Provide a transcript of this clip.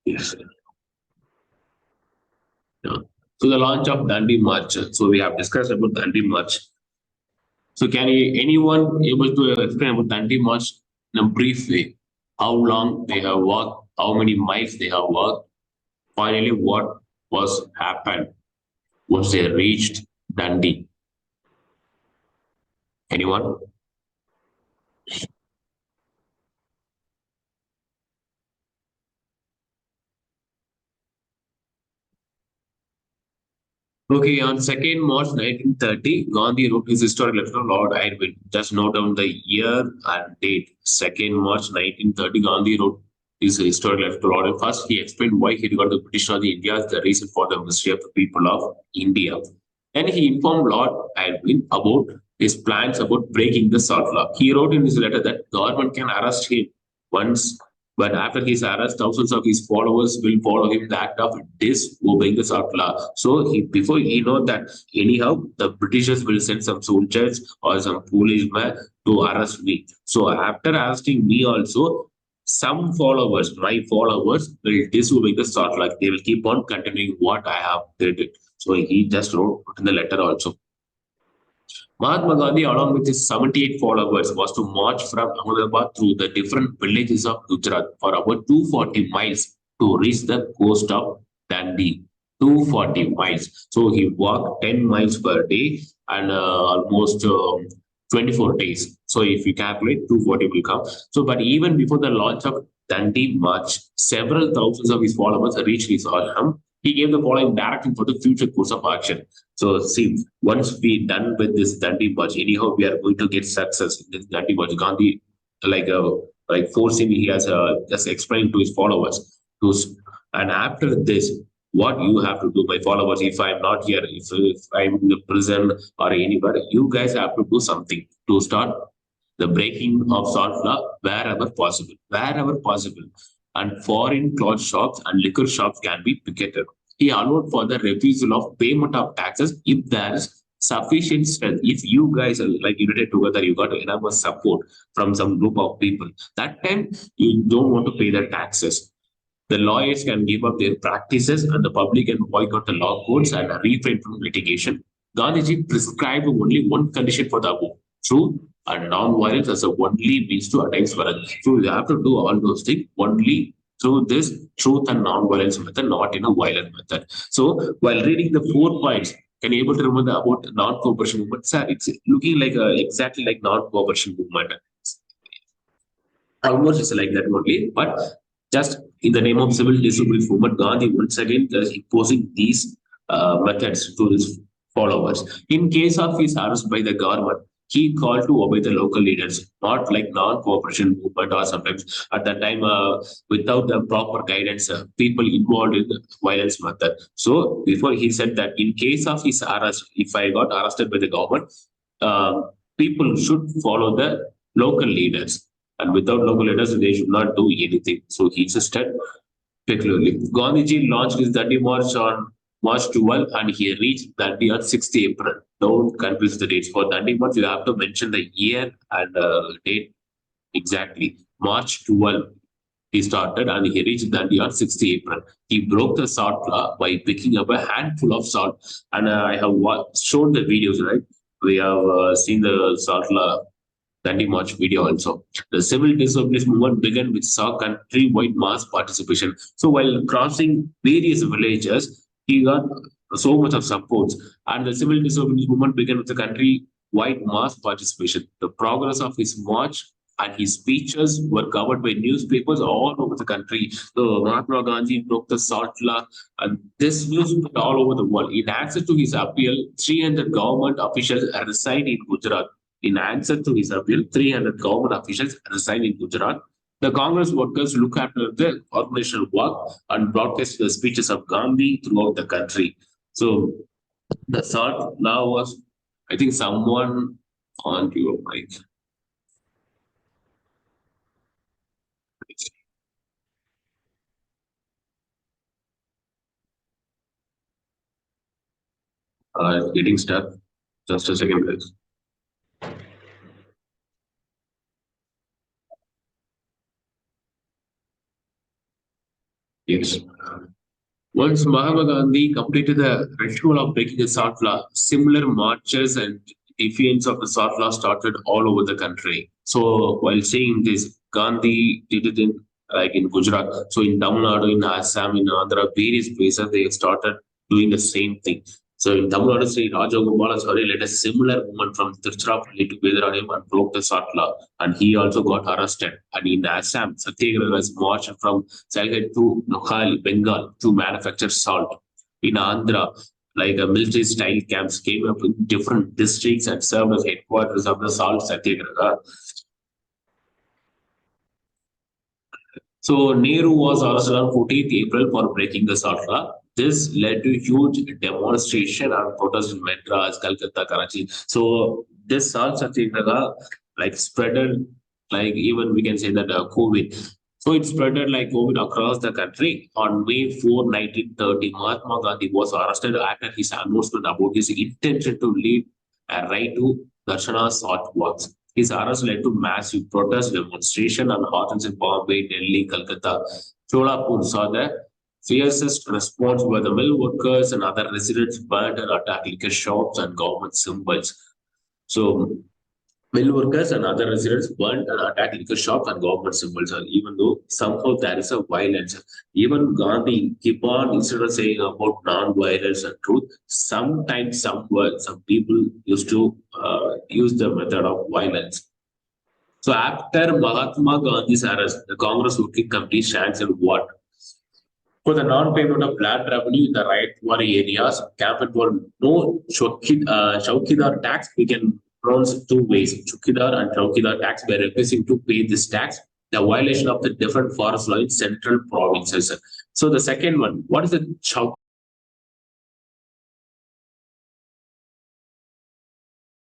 Yes. Yeah. So the launch of Dandi March. So we have discussed about Dandi March. So can anyone able to explain about Dandi March in a brief way? How long they have walked, how many miles they have walked, finally what was happened once they reached Dundee? Anyone? Okay, on 2nd March 1930, Gandhi wrote his historical letter to Lord Irwin. Just note down the year and date. 2nd March 1930, Gandhi wrote his historical letter to Lord Irwin. First, he explained why he regarded the British Raj India as the reason for the misery of the people of India. Then he informed Lord Irwin about his plans about breaking the salt law. He wrote in his letter that government can arrest him once, but after his arrest, thousands of his followers will follow him the act of disobeying the salt law. So before he know that anyhow the Britishers will send some soldiers or some policemen to arrest me. So after arresting me also, some followers, my followers, will disobey the salt law. They will keep on continuing what I have did. So he just wrote in the letter also. Mahatma Gandhi, along with his 78 followers, was to march from Ahmedabad through the different villages of Gujarat for about 240 miles to reach the coast of Dundee. 240 miles. So he walked 10 miles per day and almost 24 days. So if you calculate, 240 will come. So, but even before the launch of Dundee March, several thousands of his followers reached his ashram. He gave the following direction for the future course of action. So, see, once we done with this Dandi March, anyhow, we are going to get success in this Dandi March. Gandhi, like, uh, like forcing, he has just explained to his followers. And after this, what you have to do, my followers, if I'm not here, if I'm in the prison or anywhere, you guys have to do something to start the breaking of salt law wherever possible. Wherever possible. And foreign cloth shops and liquor shops can be picketed. He allowed for the refusal of payment of taxes if there is sufficient strength. If you guys are like united together, you got enough support from some group of people. That time you don't want to pay the taxes. The lawyers can give up their practices and the public can boycott the law courts and refrain from litigation. Gandhiji prescribed only one condition for the above: truth and non-violence as the only means to attain Swaraj. So you have to do all those things only through this truth and non-violence method, not in a violent method. So while reading the 4 points, can you able to remember about non-cooperation movement? Sir, it's looking like exactly like non-cooperation movement. Almost it's like that only, but just in the name of civil disobedience movement, Gandhi once again is imposing these methods to his followers. In case of his arrest by the government, he called to obey the local leaders, not like non-cooperation movement or sometimes at that time without the proper guidance, people involved in the violence method. So before he said that in case of his arrest, if I got arrested by the government, uh, people should follow the local leaders and without local leaders, they should not do anything. So he insisted peculiarly. Gandhiji launched his Dandi March on March 12 and he reached Dandi on 6th April. Don't confuse the dates. For Dandi March, you have to mention the year and date exactly. March 12, he started and he reached Dandi on 6th April. He broke the salt law by picking up a handful of salt. And I have shown the videos, right? We have seen the salt law Dandi March video also. The civil disobedience movement began with saw country-wide mass participation. So while crossing various villages, he got so much of support. And the civil disobedience movement began with the country-wide mass participation. The progress of his march and his speeches were covered by newspapers all over the country. So Mahatma Gandhi broke the salt law, and this news spread all over the world. In answer to his appeal, 300 government officials resigned in Gujarat. In answer to his appeal, 300 government officials resigned in Gujarat. The Congress workers look after the organizational work and broadcast the speeches of Gandhi throughout the country. So the third law was, I think, someone on your mic. Getting stuck. Just a second, please. Yes. Once Mahatma Gandhi completed the ritual of breaking the salt law, similar marches and defiance of the salt law started all over the country. So while saying this, Gandhi did it in like in Gujarat. So in Tamil Nadu, in Assam, in Andhra, various places they started doing the same thing. So in Tamil Nadu, Sri Rajagopala led a similar movement from Tiruchirappalli to Vedanayam and broke the salt law, and he also got arrested. And in Assam, Satyagraha was marched from Salihad to Nohali, Bengal, to manufacture salt. In Andhra, like a military style camps came up in different districts and served as headquarters of the salt satyagraha. So Nehru was arrested on 14th April for breaking the salt law. This led to huge demonstration and protest in Madras, Calcutta, Karachi. So this salt satyagraha like spreaded, like even we can say that COVID. So it spreaded like COVID across the country. On May 4, 1930, Mahatma Gandhi was arrested after his announcement about his intention to lead a right to Darshana salt works. His arrest led to massive protest, demonstration, and hotels in Bombay, Delhi, Calcutta. Cholapur saw the fiercest response by the mill workers and other residents burned and attacked liquor shops and government symbols. So mill workers and other residents burned and attacked liquor shops and government symbols, even though somehow there is a violence. Even Gandhi keep on instead of saying about non-violence and truth, sometimes some people used to use the method of violence. So after Mahatma Gandhi's arrest, the Congress Working Committee stands in what? For the non-payment of land revenue in the right worry areas, capital for no Chaukidar tax, we can pronounce it two ways. Chukidar and Chaukidar tax were refusing to pay this tax, the violation of the different forest law in central provinces. So the second one, what is the Chaukidar?